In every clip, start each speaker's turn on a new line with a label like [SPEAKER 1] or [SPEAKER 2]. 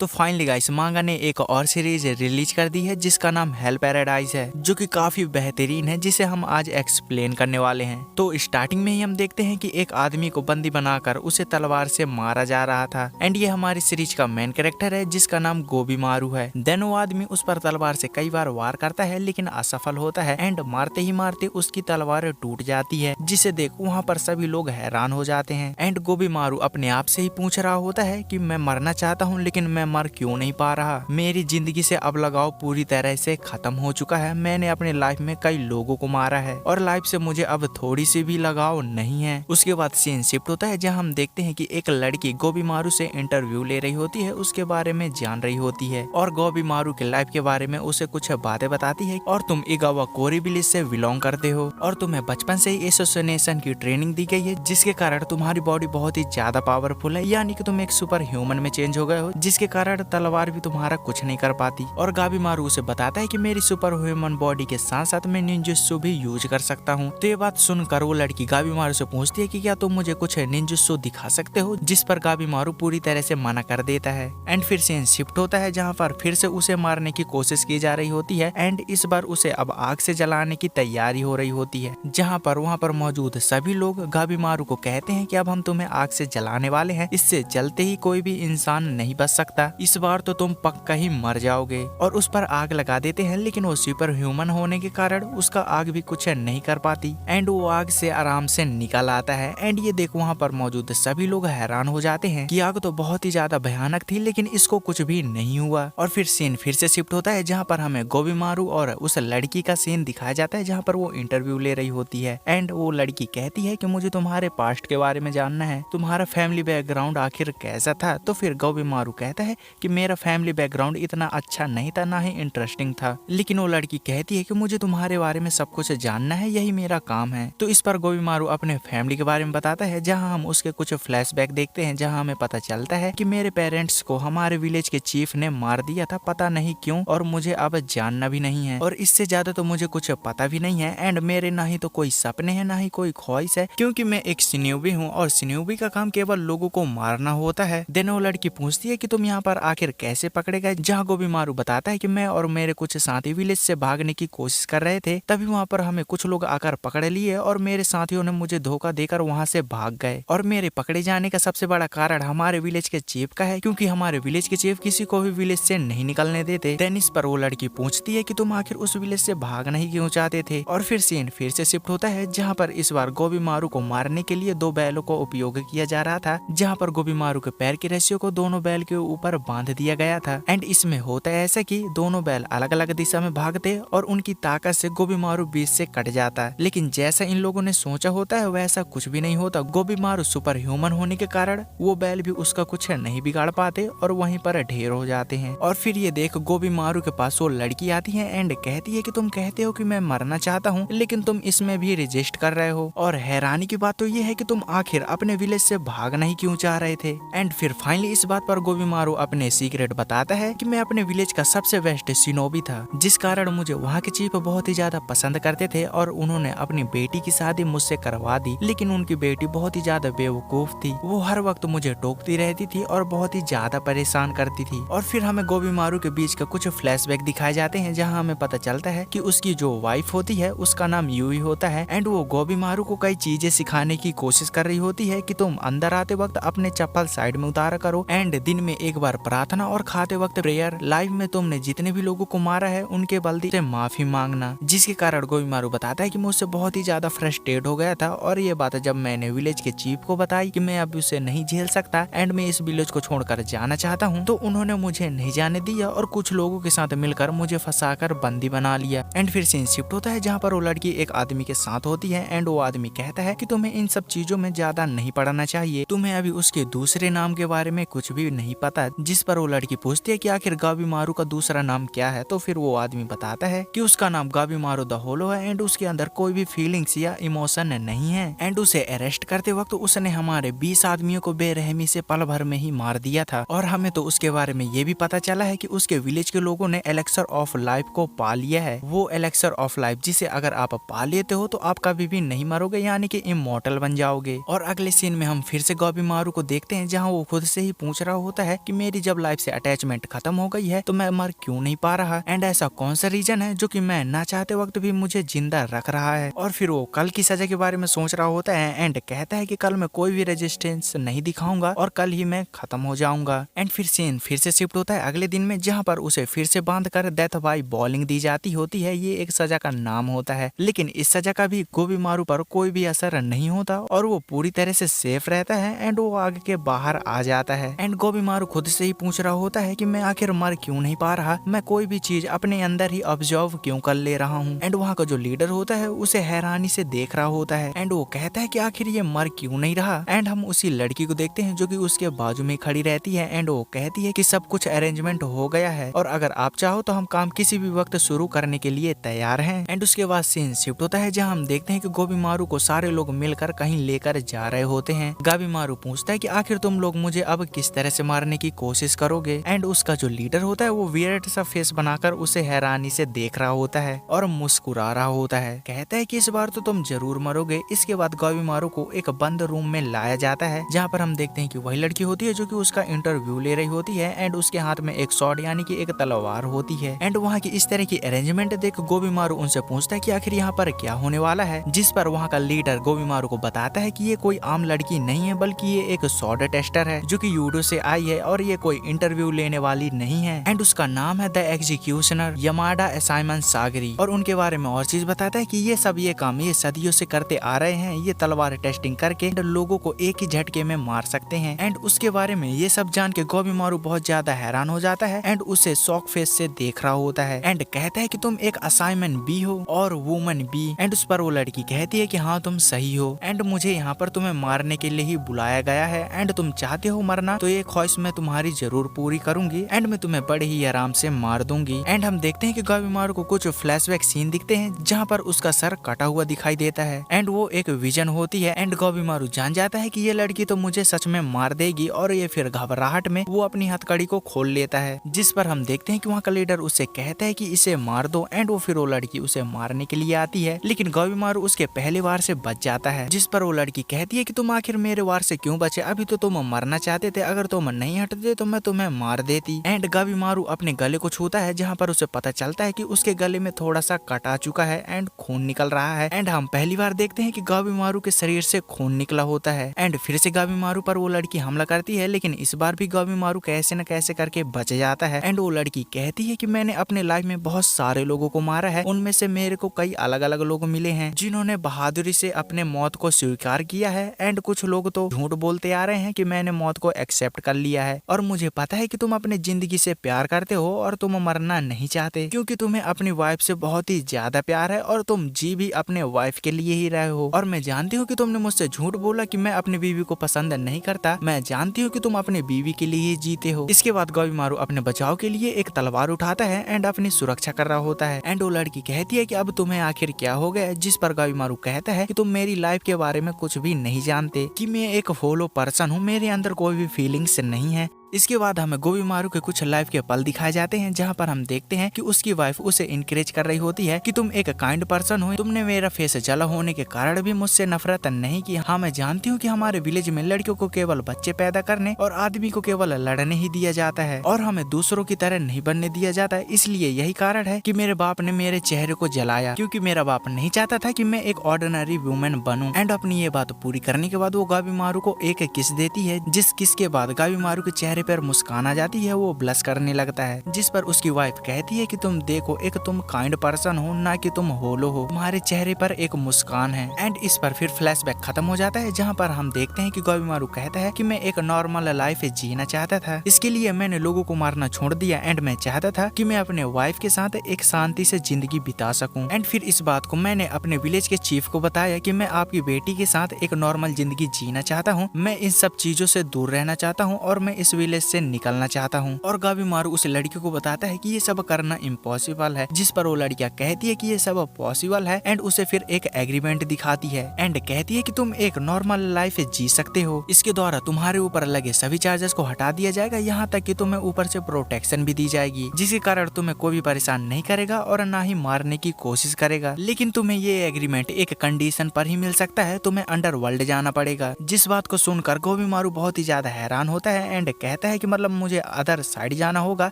[SPEAKER 1] तो finally guys मांगा ने एक और सीरीज रिलीज कर दी है जिसका नाम हेल पैराडाइज है, जो कि काफी बेहतरीन है, जिसे हम आज एक्सप्लेन करने वाले हैं। तो स्टार्टिंग में ही हम देखते हैं कि एक आदमी को बंदी बनाकर उसे तलवार से मारा जा रहा था एंड ये हमारी सीरीज का मेन कैरेक्टर है जिसका नाम गोबी मारू है। देन वो आदमी उस पर तलवार से कई बार वार करता है लेकिन असफल होता है एंड मारते ही मारते उसकी तलवार टूट जाती है, जिसे देख वहाँ पर सभी लोग हैरान हो जाते हैं। एंड गोबी मारू अपने आप से ही पूछ रहा होता है कि मैं मरना चाहता हूँ लेकिन मैं मर क्यों नहीं पा रहा। मेरी जिंदगी से अब लगाव पूरी तरह से खत्म हो चुका है। मैंने अपने लाइफ में कई लोगों को मारा है और लाइफ से मुझे अब थोड़ी सी भी लगाव नहीं है। उसके बाद सीन शिफ्ट होता है जहाँ हम देखते हैं कि एक लड़की गोबी मारू से इंटरव्यू ले रही होती है, उसके बारे में जान रही होती है और गोबी मारू के लाइफ के बारे में उसे कुछ बातें बताती है। और तुम इगावा कोरी विलेज से बिलोंग करते हो और तुम्हें बचपन से ही एसोसिएशन की ट्रेनिंग दी गई है, जिसके कारण तुम्हारी बॉडी बहुत ही ज्यादा पावरफुल है, यानी कि तुम एक सुपर ह्यूमन में चेंज हो गए हो, जिसके कारण तलवार भी तुम्हारा कुछ नहीं कर पाती। और गोबी मारू उसे बताता है कि मेरी सुपर ह्यूमन बॉडी के साथ साथ मैं निंजुत्सु भी यूज कर सकता हूँ। तो ये बात सुनकर वो लड़की गोबी मारू से पूछती है कि क्या तुम मुझे कुछ निंजुत्सु दिखा सकते हो, जिस पर गोबी मारू पूरी तरह से मना कर देता है। एंड फिर सीन शिफ्ट होता है जहाँ पर फिर से उसे मारने की कोशिश की जा रही होती है एंड इस बार उसे अब आग से जलाने की तैयारी हो रही होती है, जहाँ पर वहाँ पर मौजूद सभी लोग गोबी मारू को कहते हैं कि अब हम तुम्हें आग से जलाने वाले हैं, इससे जलते ही कोई भी इंसान नहीं बच सकता, इस बार तो तुम पक्का ही मर जाओगे। और उस पर आग लगा देते हैं लेकिन वो सुपर ह्यूमन होने के कारण उसका आग भी कुछ नहीं कर पाती एंड वो आग से आराम से निकल आता है। एंड ये देख वहाँ पर मौजूद सभी लोग हैरान हो जाते हैं कि आग तो बहुत ही ज्यादा भयानक थी लेकिन इसको कुछ भी नहीं हुआ। और फिर सीन फिर से शिफ्ट होता है जहाँ पर हमें गोबी मारू और उस लड़की का सीन दिखाया जाता है जहाँ पर वो इंटरव्यू ले रही होती है एंड वो लड़की कहती है कि मुझे तुम्हारे पास्ट के बारे में जानना है, तुम्हारा फैमिली बैकग्राउंड आखिर कैसा था। तो फिर गोबी मारू कहता है कि मेरा फैमिली बैकग्राउंड इतना अच्छा नहीं था, ना ही इंटरेस्टिंग था, लेकिन वो लड़की कहती है कि मुझे तुम्हारे बारे में सब कुछ जानना है, यही मेरा काम है। तो इस पर गोबी मारू अपने फैमिली के बारे में बताता है जहाँ हम उसके कुछ फ्लैशबैक देखते हैं जहाँ हमें पता चलता है कि मेरे पेरेंट्स को हमारे विलेज के चीफ ने मार दिया था, पता नहीं क्यों, और मुझे अब जानना भी नहीं है और इससे ज्यादा तो मुझे कुछ पता भी नहीं है। एंड मेरे ना ही तो कोई सपने हैं ना ही कोई ख्वाहिश है, क्योंकि मैं एक शिनोबी हूँ और शिनोबी का काम केवल लोगों को मारना होता है। देन वो लड़की पूछती है कि तुम यहाँ पर आखिर कैसे पकड़े गए, जहाँ गोबी मारू बताता है कि मैं और मेरे कुछ साथी विलेज से भागने की कोशिश कर रहे थे, तभी वहाँ पर हमें कुछ लोग आकर पकड़ लिए और मेरे साथियों ने मुझे धोखा देकर वहाँ से भाग गए। और मेरे पकड़े जाने का सबसे बड़ा कारण हमारे विलेज के चीफ का है, क्योंकि हमारे विलेज के चीफ किसी को भी विलेज से नहीं निकलने देते। देन इस पर वो लड़की पूछती है कि तुम आखिर उस विलेज से भागना ही क्यों चाहते थे। और फिर सीन फिर से शिफ्ट होता है जहाँ पर इस बार गोबी मारू को मारने के लिए दो बैलों को उपयोग किया जा रहा था, जहाँ पर गोबी मारू के पैर की रस्सियों को दोनों बैल के ऊपर बांध दिया गया था। एंड इसमें होता है ऐसा कि दोनों बैल अलग अलग दिशा में भागते और उनकी ताकत से गोबी मारू बीच से कट जाता है, लेकिन जैसा इन लोगों ने सोचा होता है वैसा कुछ भी नहीं होता। गोबी मारू सुपर ह्यूमन होने के कारण वो बैल भी उसका कुछ नहीं बिगाड़ पाते और वहीं पर ढेर हो जाते हैं। और फिर ये देख गोबी मारू के पास वो लड़की आती है एंड कहती है कि तुम कहते हो कि मैं मरना चाहता हूँ लेकिन तुम इसमें भी रजिस्ट कर रहे हो, और हैरानी की बात तो ये है कि तुम आखिर अपने विलेज से भागना ही क्यों चाह रहे थे। एंड फिर फाइनली इस बात पर गोबी मारू अपने सीक्रेट बताता है कि मैं अपने विलेज का सबसे बेस्ट शिनोबी था, जिस कारण मुझे वहाँ के चीफ बहुत ही ज्यादा पसंद करते थे और उन्होंने अपनी बेटी की शादी मुझसे करवा दी, लेकिन उनकी बेटी बहुत ही ज्यादा बेवकूफ थी, वो हर वक्त मुझे टोकती रहती थी और बहुत ही ज्यादा परेशान करती थी। और फिर हमें गोबी मारू के बीच का कुछ फ्लैशबैक दिखाए जाते हैं जहाँ हमें पता चलता है कि उसकी जो वाइफ होती है उसका नाम यूई होता है एंड वो गोबी मारू को कई चीजें सिखाने की कोशिश कर रही होती है कि तुम अंदर आते वक्त अपने चप्पल साइड में उतारा करो एंड दिन में एक बार प्रार्थना और खाते वक्त प्रेयर, लाइफ में तुमने जितने भी लोगों को मारा है उनके बल्दी से माफी मांगना। जिसके कारण गोबी मारू बताता है कि मुझसे बहुत ही ज्यादा फ्रस्ट्रेट हो गया था और ये बात जब मैंने विलेज के चीफ को बताई कि मैं अब उसे नहीं झेल सकता एंड मैं इस विलेज को छोड़कर जाना चाहता हूँ, तो उन्होंने मुझे नहीं जाने दिया और कुछ लोगों के साथ मिलकर मुझे फंसाकर बंदी बना लिया। एंड फिर सीन शिफ्ट होता है जहाँ पर वो लड़की एक आदमी के साथ होती है एंड वो आदमी कहता है कि तुम्हें इन सब चीजों में ज्यादा नहीं पढ़ना चाहिए, तुम्हें अभी उसके दूसरे नाम के बारे में कुछ भी नहीं पता। जिस पर वो लड़की पूछती है कि आखिर गोबी मारू का दूसरा नाम क्या है, तो फिर वो आदमी बताता है कि उसका नाम गोबी मारू द होलो है एंड उसके अंदर कोई भी फीलिंग्स या इमोशन नहीं है एंड उसे अरेस्ट करते वक्त उसने हमारे 20 आदमियों को बेरहमी से पल भर में ही मार दिया था। और हमें तो उसके बारे में ये भी पता चला है कि उसके विलेज के लोगों ने एलेक्सर ऑफ लाइफ को पा लिया है, वो एलेक्सर ऑफ लाइफ जिसे अगर आप पा लेते हो तो आप कभी भी नहीं मरोगे, यानी कि इमॉर्टल बन जाओगे। और अगले सीन में हम फिर से गोबी मारू को देखते हैं जहाँ वो खुद से ही पूछ रहा होता है कि मेरी मेरी जब लाइफ से अटैचमेंट खत्म हो गई है तो मैं मर क्यों नहीं पा रहा, एंड ऐसा कौन सा रीजन है जो कि मैं ना चाहते वक्त भी मुझे जिंदा रख रहा है। और फिर वो कल की सजा के बारे में सोच रहा होता है एंड कहता है कि कल मैं कोई भी रेजिस्टेंस नहीं दिखाऊंगा और कल ही मैं खत्म हो जाऊंगा। एंड फिर सीन फिर से शिफ्ट होता है अगले दिन में, जहाँ पर उसे फिर से बांध कर डेथ बाय बॉलिंग दी जाती होती है। ये एक सजा का नाम होता है, लेकिन इस सजा का भी गोबीमारू पर कोई भी असर नहीं होता और वो पूरी तरह से सेफ रहता है एंड वो आग के बाहर आ जाता है। एंड गोबीमारू खुद से ही पूछ रहा होता है कि मैं आखिर मर क्यों नहीं पा रहा, मैं कोई भी चीज अपने अंदर ही ऑब्जर्व क्यों कर ले रहा हूँ। एंड वहाँ का जो लीडर होता है उसे हैरानी से देख रहा होता है एंड वो कहता है कि आखिर ये मर क्यों नहीं रहा। एंड हम उसी लड़की को देखते हैं जो कि उसके बाजू में खड़ी रहती है एंड वो कहती है कि सब कुछ अरेंजमेंट हो गया है और अगर आप चाहो तो हम काम किसी भी वक्त शुरू करने के लिए तैयार हैं। एंड उसके बाद सीन शिफ्ट होता है जहाँ हम देखते हैं कि गोबीमारू को सारे लोग मिलकर कहीं लेकर जा रहे होते हैं। गोबीमारू पूछता है कि आखिर तुम लोग मुझे अब किस तरह से मारने की कोशिश करोगे। एंड उसका जो लीडर होता है वो वियर्ड सा फेस बनाकर उसे हैरानी से देख रहा होता है और मुस्कुरा रहा होता है। कहता है कि इस बार तो तुम जरूर मरोगे। इसके बाद गोबीमारू को एक बंद रूम में लाया जाता है जहाँ पर हम देखते हैं कि वही लड़की होती है जो कि उसका इंटरव्यू ले रही होती है एंड उसके हाथ में एक शॉर्ट यानी कि एक तलवार होती है। एंड वहाँ की इस तरह की अरेंजमेंट देख गोबीमारू उनसे पूछता है कि आखिर यहाँ पर क्या होने वाला है, जिस पर वहाँ का लीडर गोबीमारू को बताता है कि ये कोई आम लड़की नहीं है बल्कि ये एक स्वॉर्ड टेस्टर है जो कि यूडो से आई है और ये कोई इंटरव्यू लेने वाली नहीं है। एंड उसका नाम है द एग्जीक्यूशनर यमाडा असाइमन सागरी और उनके बारे में और चीज बताता है कि ये सब ये काम ये सदियों से करते आ रहे हैं। ये तलवार टेस्टिंग करके लोगों को एक ही झटके में मार सकते हैं। एंड उसके बारे में ये सब जान के गोबीमारू बहुत ज्यादा हैरान हो जाता है एंड उसे शॉक फेस से देख रहा होता है एंड कहता है कि तुम एक असाइनमेंट भी हो और वुमन भी। एंड उस पर वो लड़की कहती है कि हाँ तुम सही हो एंड मुझे यहाँ पर तुम्हें मारने के लिए ही बुलाया गया है एंड तुम चाहते हो मरना तो ये ख्वाहिश मैं तुम्हारी जरूर पूरी करूंगी एंड मैं तुम्हें बड़े ही आराम से मार दूंगी। एंड हम देखते हैं कि गोबीमारू को कुछ फ्लैशबैक सीन दिखते हैं जहाँ पर उसका सर कटा हुआ दिखाई देता है एंड वो एक विजन होती है एंड गोबीमारू जान जाता है कि ये लड़की तो मुझे सच में मार देगी और ये फिर घबराहट में वो अपनी हथकड़ी को खोल लेता है, जिस पर हम देखते हैं कि वहाँ का लीडर उससे कहता है कि इसे मार दो एंड वो फिर वो लड़की उसे मारने के लिए आती है, लेकिन गोबीमारू उसके पहले वार से बच जाता है, जिस पर वो लड़की कहती है कि तुम आखिर मेरे वार से क्यों बचे, अभी तो तुम मरना चाहते थे, अगर तुम नहीं हटते तो मैं तुम्हें मार देती। एंड गोबीमारू अपने गले को छूता है जहाँ पर उसे पता चलता है कि उसके गले में थोड़ा सा कटा चुका है एंड खून निकल रहा है। एंड हम पहली बार देखते हैं कि गोबीमारू के शरीर से खून निकला होता है एंड फिर से गोबीमारू पर वो लड़की हमला करती है, लेकिन इस बार भी गोबीमारू कैसे न कैसे करके बच जाता है। एंड वो लड़की कहती है कि मैंने अपने लाइफ में बहुत सारे लोगों को मारा है, उनमें से मेरे को कई अलग अलग लोग मिले हैं जिन्होंने बहादुरी से अपने मौत को स्वीकार किया है एंड कुछ लोग तो झूठ बोलते आ रहे हैं कि मैंने मौत को एक्सेप्ट कर लिया है। और मुझे पता है कि तुम अपने जिंदगी से प्यार करते हो और तुम मरना नहीं चाहते क्योंकि तुम्हें अपनी वाइफ से बहुत ही ज्यादा प्यार है और तुम जी भी अपने वाइफ के लिए ही रहे हो। और मैं जानती हूँ कि तुमने मुझसे झूठ बोला कि मैं अपनी बीवी को पसंद नहीं करता, मैं जानती हूँ कि तुम अपनी बीवी के लिए ही जीते हो। इसके बाद गोबीमारू अपने बचाव के लिए एक तलवार उठाता है एंड अपनी सुरक्षा कर रहा होता है एंड वो लड़की कहती है कि अब तुम्हें आखिर क्या हो गया, जिस पर गोबीमारू कहता है कि तुम मेरी लाइफ के बारे में कुछ भी नहीं जानते, कि मैं एक होलो पर्सन हूँ, मेरे अंदर कोई भी फीलिंग्स नहीं है। इसके बाद हमें गोबीमारू के कुछ लाइफ के पल दिखाए जाते हैं जहाँ पर हम देखते हैं कि उसकी वाइफ उसे इनकरेज कर रही होती है कि तुम एक काइंड पर्सन हो, तुमने मेरा फेस जला होने के कारण भी मुझसे नफरत नहीं की। हाँ मैं जानती हूँ कि हमारे विलेज में लड़कियों को केवल बच्चे पैदा करने और आदमी को केवल लड़ने ही दिया जाता है और हमें दूसरों की तरह नहीं बनने दिया जाता है, इसलिए यही कारण है कि मेरे बाप ने मेरे चेहरे को जलाया क्योंकि मेरा बाप नहीं चाहता था कि मैं एक ऑर्डिनरी वुमेन बनूं। एंड अपनी ये बात पूरी करने के बाद वो गोबीमारू को एक किस देती है, जिस किस के बाद गोबीमारू के चेहरे पर मुस्कान आ जाती है, वो ब्लश करने लगता है, जिस पर उसकी वाइफ कहती है कि तुम देखो एक तुम काइंड पर्सन हो ना कि तुम होलो हो, तुम्हारे चेहरे पर एक मुस्कान है। एंड इस पर फिर फ्लैशबैक खत्म हो जाता है जहाँ पर हम देखते हैं कि गोबीमारू कहता है कि मैं एक नॉर्मल लाइफ जीना चाहता था, इसके लिए मैंने लोगों को मारना छोड़ दिया एंड मैं चाहता था कि मैं अपने वाइफ के साथ एक शांति से जिंदगी बिता सकूं। एंड फिर इस बात को मैंने अपने विलेज के चीफ को बताया कि मैं आपकी बेटी के साथ एक नॉर्मल जिंदगी जीना चाहता हूँ, मैं इन सब चीजों से दूर रहना चाहता हूँ और मैं इस विलेज से निकलना चाहता हूँ। और गोबीमारू उस लड़की को बताता है कि ये सब करना इम्पॉसिबल है, जिस पर वो लड़कियां कहती है कि ये सब पॉसिबल है एंड उसे फिर एक एग्रीमेंट दिखाती है एंड कहती है कि तुम एक नॉर्मल लाइफ जी सकते हो, इसके द्वारा तुम्हारे ऊपर लगे सभी चार्जेस को हटा दिया जाएगा, यहाँ तक कि तुम्हें ऊपर से प्रोटेक्शन भी दी जाएगी, जिसके कारण तुम्हें कोई भी परेशान नहीं करेगा और ना ही मारने की कोशिश करेगा। लेकिन तुम्हें ये एग्रीमेंट एक कंडीशन पर ही मिल सकता है, तुम्हें अंडरवर्ल्ड जाना पड़ेगा। जिस बात को सुनकर गोबीमारू बहुत ही ज्यादा हैरान होता है एंड कहता कहता है कि मतलब मुझे अदर साइड जाना होगा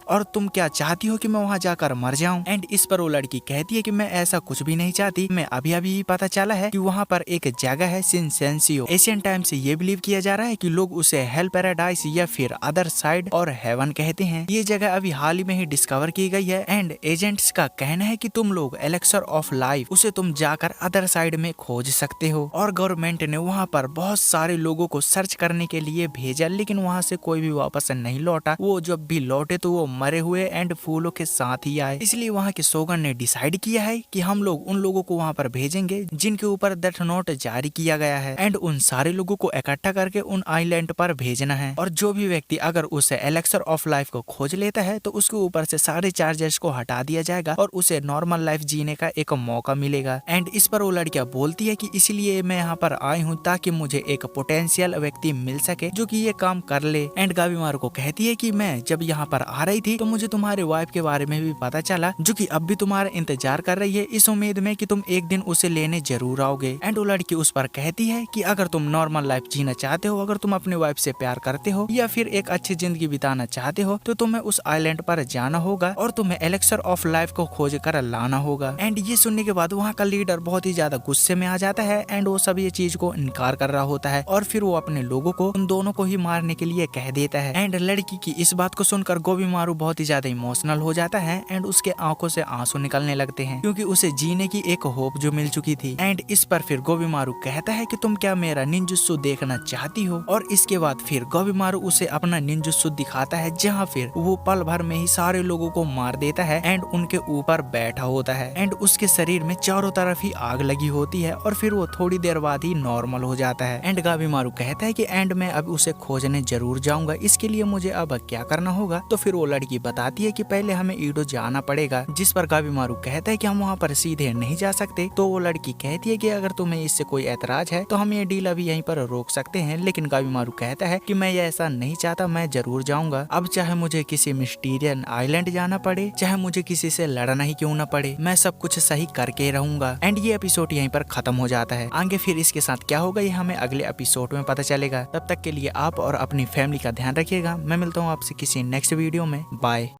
[SPEAKER 1] और तुम क्या चाहती हो कि मैं वहाँ जाकर मर जाऊं। एंड इस पर वो लड़की कहती है कि मैं ऐसा कुछ भी नहीं चाहती, मैं अभी अभी पता चला है कि वहाँ पर एक जगह है सिनसेंसियो। एशियन टाइम से ये बिलीव किया जा रहा है कि लोग उसे हेल पैराडाइस या फिर अदर साइड और हेवन कहते हैं। ये जगह अभी हाल ही में ही डिस्कवर की गई है एंड एजेंट्स का कहना है कि तुम लोग एलेक्सर ऑफ लाइफ उसे तुम जाकर अदर साइड में खोज सकते हो। और गवर्नमेंट ने वहाँ पर बहुत सारे लोगों को सर्च करने के लिए भेजा, लेकिन वहाँ से कोई भी वापस नहीं लौटा। वो जब भी लौटे तो वो मरे हुए एंड फूलों के साथ ही आए। इसलिए वहाँ के शोगन ने डिसाइड किया है कि हम लोग उन लोगों को वहाँ पर भेजेंगे जिनके ऊपर डेथ नोट जारी किया गया है एंड उन सारे लोगों को इकट्ठा करके उन आइलैंड पर भेजना है। और जो भी व्यक्ति अगर उसे एलेक्सर ऑफ लाइफ को खोज लेता है तो उसके ऊपर से सारे चार्जेस को हटा दिया जाएगा और उसे नॉर्मल लाइफ जीने का एक मौका मिलेगा। एंड इस पर वो लड़कियां बोलती है कि इसलिए मैं यहाँ पर आई हूँ ताकि मुझे एक पोटेंशियल व्यक्ति मिल सके जो कि ये काम कर ले। एंड गाबीमारू को कहती है कि मैं जब यहाँ पर आ रही थी तो मुझे तुम्हारे वाइफ के बारे में भी पता चला जो कि अब भी तुम्हारा इंतजार कर रही है, इस उम्मीद में कि तुम एक दिन उसे लेने जरूर आओगे। एंड वो लड़की उस पर कहती है कि अगर तुम नॉर्मल लाइफ जीना चाहते हो, अगर तुम अपने वाइफ से प्यार करते हो या फिर एक अच्छी जिंदगी बिताना चाहते हो तो तुम्हें उस आइलैंड पर जाना होगा और तुम्हें एलेक्सर ऑफ लाइफ को खोज कर लाना होगा। एंड ये सुनने के बाद वहाँ का लीडर बहुत ही ज्यादा गुस्से में आ जाता है एंड वो सब ये चीज को इनकार कर रहा होता है और फिर वो अपने लोगों को उन दोनों को ही मारने के लिए कह देता है। एंड लड़की की इस बात को सुनकर गोबीमारू बहुत ही ज्यादा इमोशनल हो जाता है एंड उसके आंखों से आंसू निकलने लगते हैं क्योंकि उसे जीने की एक होप जो मिल चुकी थी। एंड इस पर फिर गोबीमारू कहता है कि तुम क्या मेरा निंजुत्सु देखना चाहती हो। और इसके बाद फिर गोबीमारू उसे अपना निंजुत्सु दिखाता है जहाँ फिर वो पल भर में ही सारे लोगों को मार देता है एंड उनके ऊपर बैठा होता है एंड उसके शरीर में चारों तरफ ही आग लगी होती है और फिर वो थोड़ी देर बाद ही नॉर्मल हो जाता है। एंड गोबीमारू कहता है कि एंड मैं अब उसे खोजने जरूर जाऊंगा, इसके लिए मुझे अब क्या करना होगा। तो फिर वो लड़की बताती है कि पहले हमें ईडो जाना पड़ेगा, जिस पर गोबीमारू कहता है कि हम वहाँ पर सीधे नहीं जा सकते। तो वो लड़की कहती है कि अगर तुम्हें इससे कोई ऐतराज है तो हम ये डील अभी यहीं पर रोक सकते हैं, लेकिन गोबीमारू कहता है कि मैं ये ऐसा नहीं चाहता, मैं जरूर जाऊंगा। अब चाहे मुझे किसी मिस्टीरियन आइलैंड जाना पड़े, चाहे मुझे किसी से लड़ना ही क्यों न पड़े, मैं सब कुछ सही करके रहूंगा। एंड ये एपिसोड यहीं पर खत्म हो जाता है। आगे फिर इसके साथ क्या होगा ये हमें अगले एपिसोड में पता चलेगा। तब तक के लिए आप और अपनी फैमिली का ध्यान रखिएगा। मैं मिलता हूँ आपसे किसी नेक्स्ट वीडियो में। बाय।